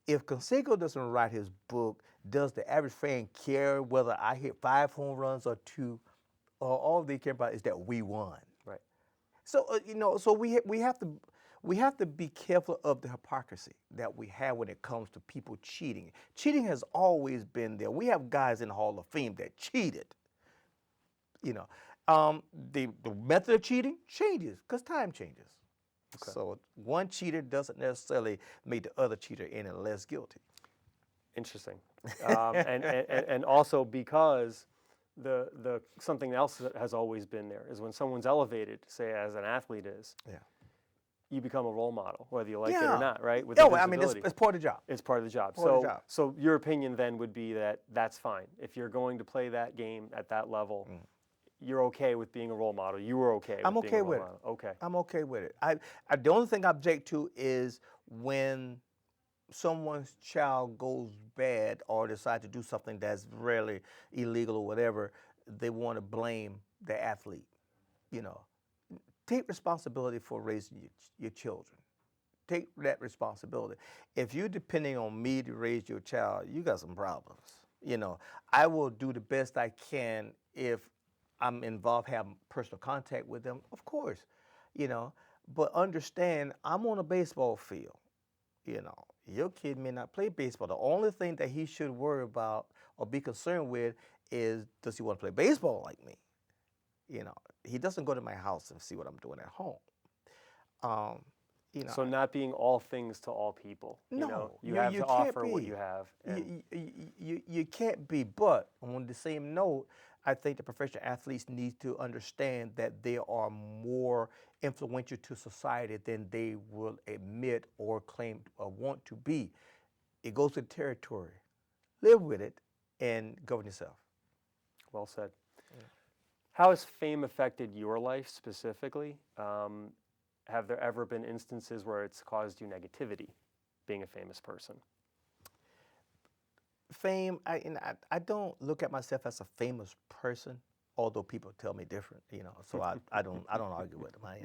If Canseco doesn't write his book, does the average fan care whether I hit 5 home runs or 2, or all they care about is that we won? Right. So so we have to be careful of the hypocrisy that we have when it comes to people cheating. Cheating has always been there. We have guys in the Hall of Fame that cheated. You know, the method of cheating changes because time changes. Okay. So one cheater doesn't necessarily make the other cheater any less guilty. Interesting. And also because the something else that has always been there is when someone's elevated, say as an athlete is, Yeah. you become a role model, whether you like it Yeah. or not, right? With Yeah, the well, I mean, visibility. it's part of the job. It's part of the job. Part of So, the job. so your opinion then would be that that's fine. If you're going to play that game at that level, you're okay with being a role model. You were okay with I'm being okay a role with it. model. Okay. I'm okay with it. The only thing I object to is when someone's child goes bad or decide to do something that's really illegal or whatever, they want to blame the athlete. You know, take responsibility for raising your children. Take that responsibility. If you're depending on me to raise your child, you got some problems. You know, I will do the best I can if I'm involved, have personal contact with them, of course, you know, but understand I'm on a baseball field. You know, your kid may not play baseball. The only thing that he should worry about or be concerned with is, does he want to play baseball like me? You know, he doesn't go to my house and see what I'm doing at home. You know, So not being all things to all people. You know, no, you have you to can't offer what be. you have. And You can't be. But on the same note, I think the professional athletes need to understand that they are more influential to society than they will admit or claim or want to be. It goes with the territory. Live with it and govern yourself. well said. How has fame affected your life specifically? Have there ever been instances where it's caused you negativity, being a famous person? Fame, I don't look at myself as a famous person, although people tell me different, you know. So I don't argue with them. I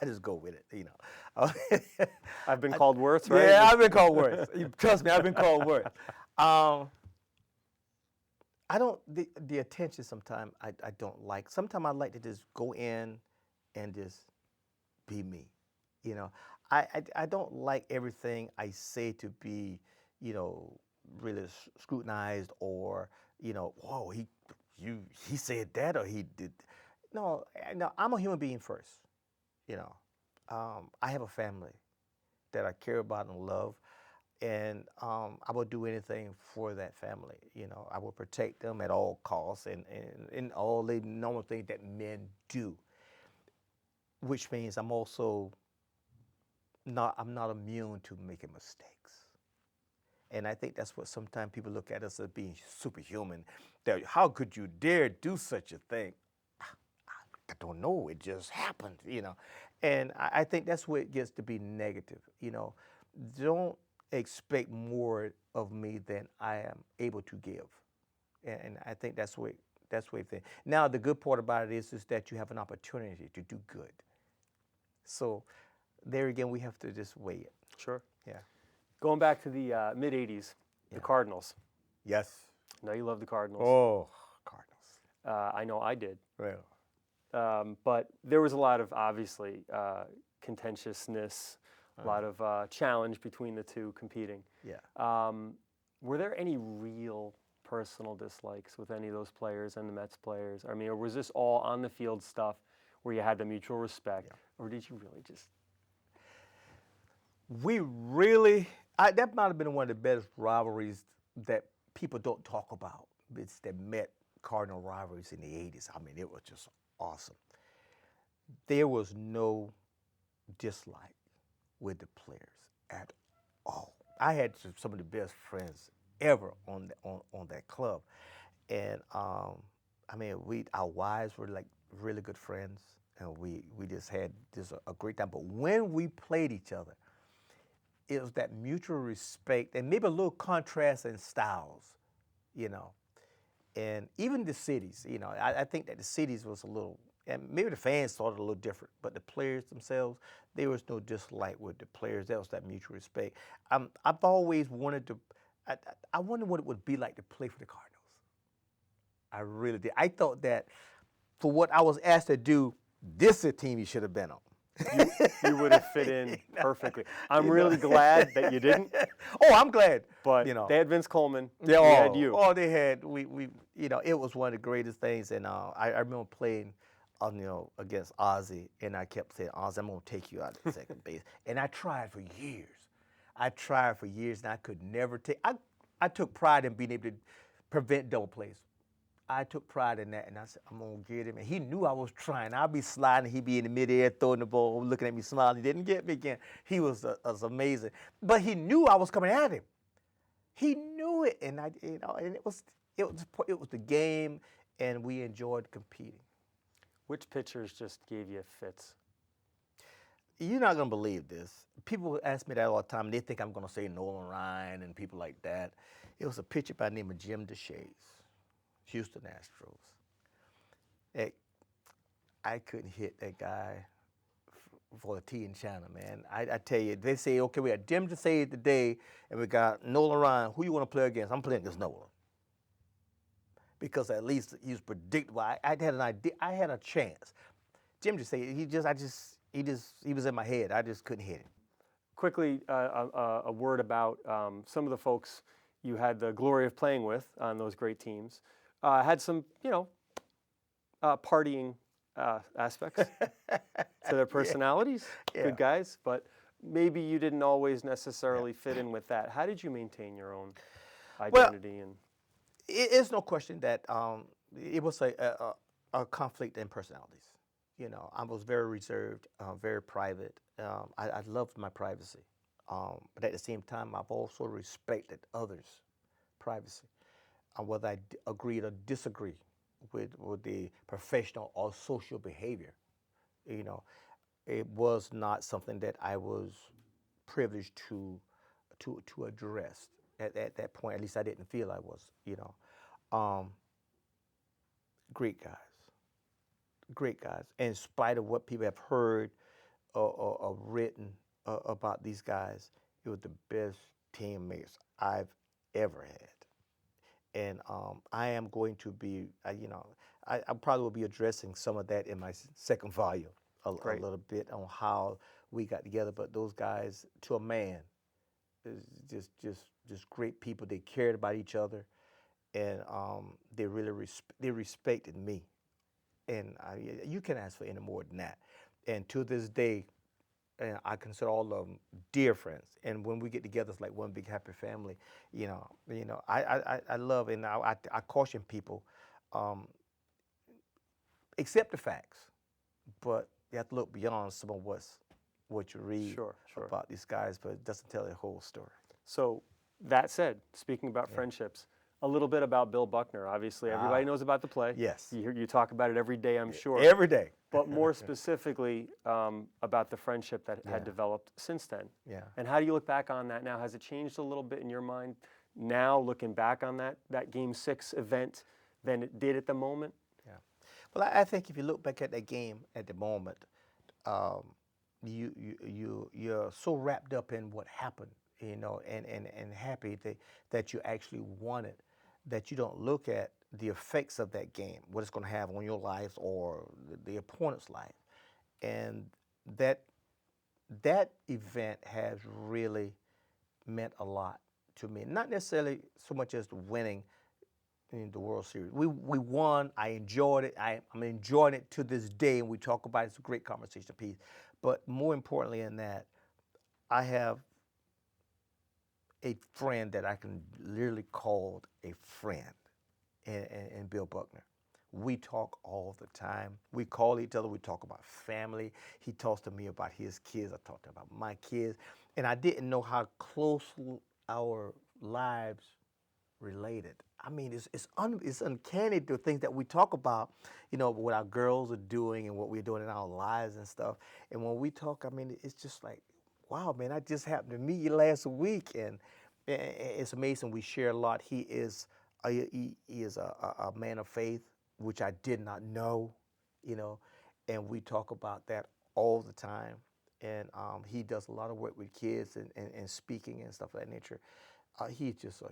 just go with it, you know. I've been called worse, right? Yeah, I've been called worse. Trust me, I've been called worse. I don't the attention. Sometimes I don't like. Sometimes I like to just go in and just be me, you know. I don't like everything I say to be, you know, really scrutinized or, you know, whoa, he said that or he did. No, no, I'm a human being first, you know. I have a family that I care about and love, and I will do anything for that family. You know, I will protect them at all costs and all the normal things that men do, which means I'm not immune to making mistakes. And I think that's what sometimes people look at us as being superhuman. That how could you dare do such a thing? I don't know. It just happened, you know. And I think that's where it gets to be negative. You know, don't expect more of me than I am able to give. And I think that's where it thing. Now the good part about it is that you have an opportunity to do good. So there again, we have to just weigh it. Sure. Yeah. Going back to the mid 80s, the Cardinals. Yes. I know you love the Cardinals. Oh, Cardinals. I know I did. Well. But there was a lot of, obviously, contentiousness, a lot of challenge between the two competing. Yeah. Were there any real personal dislikes with any of those players and the Mets players? I mean, or was this all on the field stuff where you had the mutual respect? Yeah. Or did you really just... We really, that might have been one of the best rivalries that people don't talk about. It's the Met Cardinal rivalries in the 80s. I mean, it was just awesome. There was no dislike with the players at all. I had some of the best friends ever on that club, and I mean, our wives were like really good friends, and we just had a great time. But when we played each other, it was that mutual respect and maybe a little contrast in styles, you know. And even the cities, you know, I think that the cities was a little, and maybe the fans thought it a little different, but the players themselves, there was no dislike with the players. That was that mutual respect. I've always wanted to, I wonder what it would be like to play for the Cardinals. I really did. I thought that for what I was asked to do, this is a team you should have been on. You would have fit in You know? perfectly. I'm You know? really glad that you didn't, Oh, I'm glad. but You know, they had Vince Coleman. yeah, We had you. they had you know, it was one of the greatest things. And I remember playing, you know, against Ozzie, and I kept saying, Ozzie, I'm gonna take you out at second base. And I tried for years. And I could never take. I took pride in being able to prevent double plays. I took pride in that, and I said, I'm gonna get him. And he knew I was trying. I'd be sliding, he'd be in the midair throwing the ball, looking at me, smiling. He didn't get me again. He was amazing, but he knew I was coming at him. He knew it, and you know, and it was the game, and we enjoyed competing. Which pitchers just gave you fits? You're not gonna believe this. People ask me that all the time. And they think I'm gonna say Nolan Ryan and people like that. It was a pitcher by the name of Jim DeShays, Houston Astros. I couldn't hit that guy for the tea in China, man. I tell you, they say, okay, we got Jim DeShays today, and we got Nolan Ryan. Who you want to play against? I'm playing against Nolan. Because at least he was predictable. I had an idea. I had a chance. Jim DeShays, he was in my head. I just couldn't hit him. Quickly, a word about some of the folks you had the glory of playing with on those great teams. Had some, you know, partying aspects to their personalities. Yeah. Good guys, but maybe you didn't always necessarily fit in with that. How did you maintain your own identity? And It's no question that it was a conflict in personalities. You know, I was very reserved, very private. I loved my privacy, but at the same time, I've also respected others' privacy, whether I agreed or disagree with the professional or social behavior. You know, it was not something that I was privileged to address at that point. At least I didn't feel I was. You know, great guys. In spite of what people have heard or written about these guys, it was the best teammates I've ever had. And I am going to be, you know, I probably will be addressing some of that in my second volume a little bit on how we got together. But those guys, to a man, is just great people. They cared about each other, and they really they respected me. And you can't ask for any more than that. And to this day, I consider all of them dear friends. And when we get together, it's like one big happy family. You know, I love, and I caution people, accept the facts, but you have to look beyond some of what you read Sure. about these guys, but it doesn't tell the whole story. So that said, speaking about friendships, a little bit about Bill Buckner. Obviously, everybody knows about the play. Yes. You talk about it every day, I'm sure. Every day. But more specifically about the friendship that had developed since then. Yeah. And how do you look back on that now? Has it changed a little bit in your mind now, looking back on that Game 6 event than it did at the moment? Yeah. Well, I think if you look back at that game at the moment, you're so wrapped up in what happened, you know, and happy that you actually won it, that you don't look at the effects of that game, what it's going to have on your life or the opponent's life. And that event has really meant a lot to me. Not necessarily so much as winning in the World Series. We won. I enjoyed it. I'm enjoying it to this day, and we talk about it. It's a great conversation piece. But more importantly than that, I have a friend that I can literally call a friend in Bill Buckner. We talk all the time. We call each other. We talk about family. He talks to me about his kids. I talk to him about my kids. And I didn't know how closely our lives related. I mean, it's uncanny, the things that we talk about, you know, what our girls are doing and what we're doing in our lives and stuff. And when we talk, I mean, it's just like, wow, man, I just happened to meet you last week, and it's amazing. We share a lot. He is a man of faith, which I did not know, you know, and we talk about that all the time. And he does a lot of work with kids and speaking and stuff of that nature. He's just a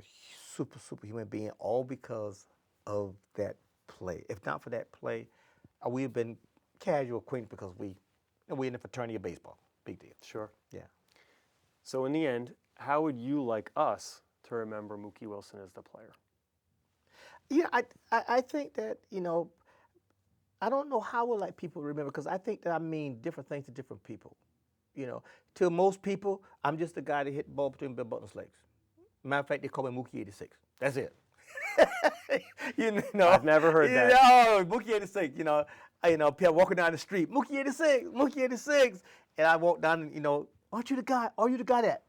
super human being, all because of that play. If not for that play, we've been casual acquaintances because we're in the fraternity of baseball. Big deal. Sure. Yeah. So in the end, how would you like us to remember Mookie Wilson as the player? Yeah, I think that, I don't know how would like people remember, because I think that I mean different things to different people. To most people, I'm just the guy that hit the ball between Bill Butler's legs. Matter of fact, they call me Mookie 86. That's it. I've never heard that. Mookie 86. People walking down the street, Mookie 86, Mookie 86, and I walk down, aren't you the guy? Are you the guy that?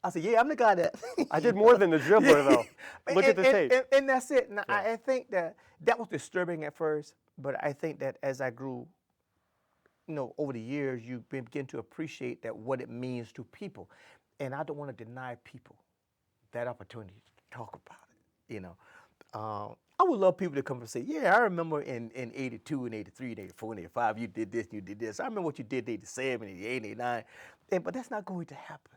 I said, yeah, I'm the guy that. I did more than the dribbler, though. Look at the tape. And that's it. And I think that was disturbing at first, but I think that as I grew, over the years, you begin to appreciate that what it means to people. And I don't want to deny people that opportunity to talk about it, I would love people to come and say, yeah, I remember in 82 and 83 and 84 and 85, you did this and you did this. I remember what you did in 87 and 88 and 89. But that's not going to happen,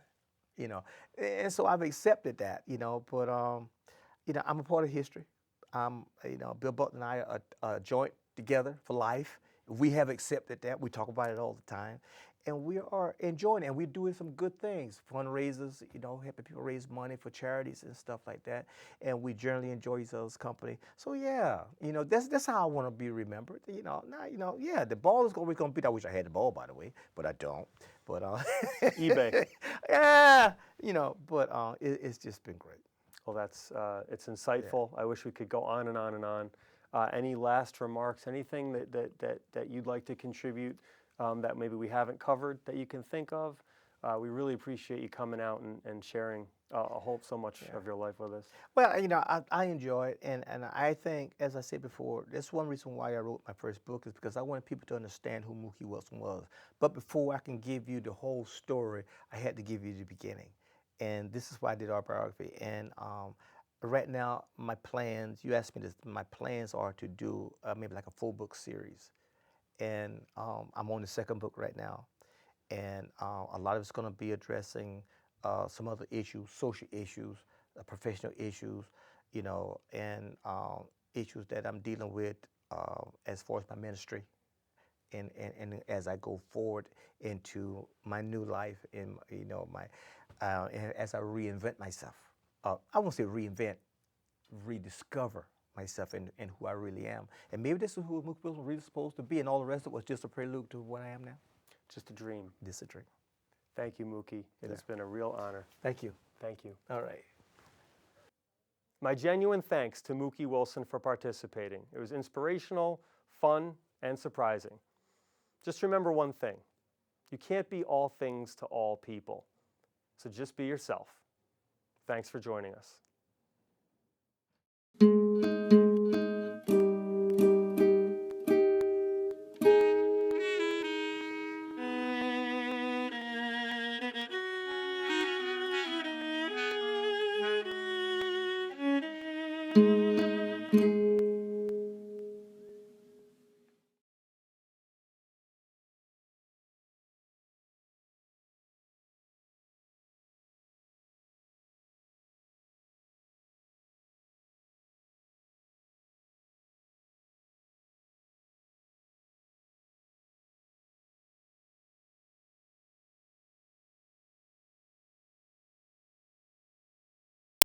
And so I've accepted that, But, I'm a part of history. Bill Butler and I are a joint together for life. We have accepted that. We talk about it all the time. And we are enjoying it. And we're doing some good things, fundraisers, helping people raise money for charities and stuff like that. And we generally enjoy each other's company. So yeah, that's how I want to be remembered. Yeah, the ball is always going to be. I wish I had the ball, by the way, but I don't. But eBay. Yeah, But it's just been great. Well, it's insightful. Yeah. I wish we could go on and on and on. Any last remarks? Anything that you'd like to contribute that maybe we haven't covered that you can think of? We really appreciate you coming out and sharing so much of your life with us. Well, I enjoy it, and I think, as I said before, that's one reason why I wrote my first book, is because I wanted people to understand who Mookie Wilson was. But before I can give you the whole story, I had to give you the beginning. And this is why I did our biography. And right now, my plans, you asked me this, my plans are to do maybe like a full book series. And I'm on the second book right now. And a lot of it's going to be addressing some other issues, social issues, professional issues, and issues that I'm dealing with as far as my ministry. And as I go forward into my new life, and as I reinvent myself, I won't say reinvent, rediscover myself and who I really am. And maybe this is who Mookie Wilson really supposed to be, and all the rest of it was just a prelude to what I am now. Just a dream. Just a dream. Thank you, Mookie. It has been a real honor. Thank you. Thank you. All right. My genuine thanks to Mookie Wilson for participating. It was inspirational, fun, and surprising. Just remember one thing. You can't be all things to all people. So just be yourself. Thanks for joining us.